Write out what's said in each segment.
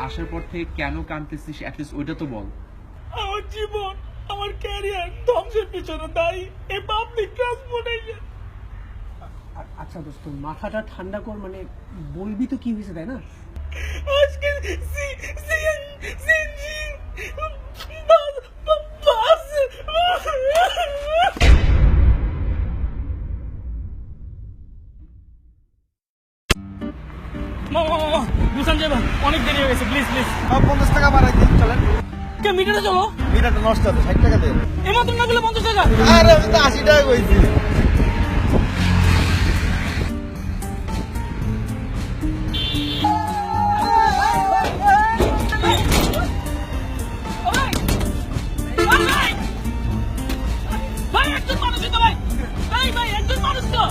আসার পর থেকে কেন কাঁদতেছিস অ্যাটলিস্ট ওইটা তো বল। আমার জীবন, আমার ক্যারিয়ার ধ্বংসের পিছনে দায়ী এই পাবলিক ট্রান্সপোর্টেশন। আচ্ছা দোস্ত, মাথাটা ঠান্ডা কর, মানে বলবি তো কি হয়েছে, তাই না? আজকে সিএনজি বাস মামা বুসান যাবে, অনেক দেরি হয়ে গেছে, প্লিজ প্লিজ 50 টাকা বাড়াই দিন, চলেন। কে মিটারে চলো, মিটারটা নষ্ট আছে, 60 টাকা দেন। এমাত্র না গেলে 50 টাকা। আরে আমি তো 80 টাকা কইছি। ভাই একজন মানুষ তো ভাই, ভাই একজন মানুষ তো।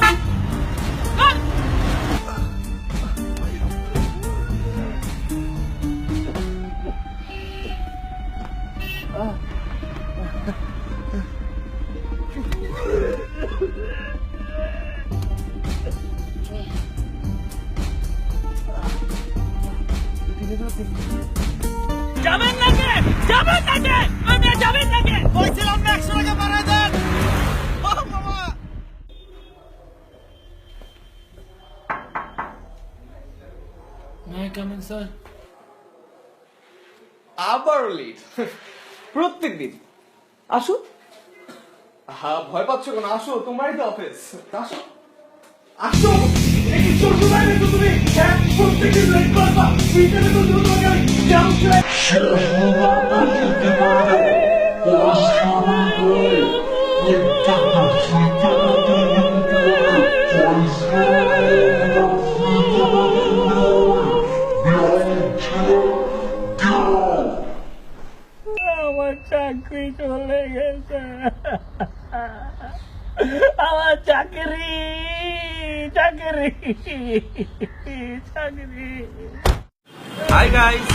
যাবেন না কে? যাবেন না কে? আমি যাবেন না কে? কইছিলাম না 100 টাকা বাড়াই দেন। ও বাবা। মে কামিং স্যার। আবারও লেট, প্রত্যেকদিন। আসো। হ্যাঁ, ভয় পাচ্ছ কেন? আসো, তোমারই তো অফিস। আসো আসো। এই ছোট ভাই তো তুমি হ্যাঁ প্রত্যেকদিন লেট করবা। ভিতরে তো দুটো গাড়ি জাম করে। আমার চাকরি চলে গেছে, আমার চাকরি চাকরি চাকরি। Hi guys,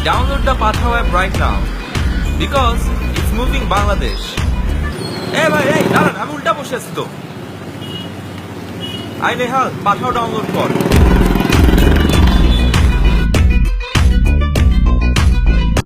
download the Pathao app right now because it's moving Bangladesh. Hey bhai, hey, দাঁড়ান, আমি উল্টা বসে আছি তো। আই নেহাল, পাঠাও ডাউনলোড কর।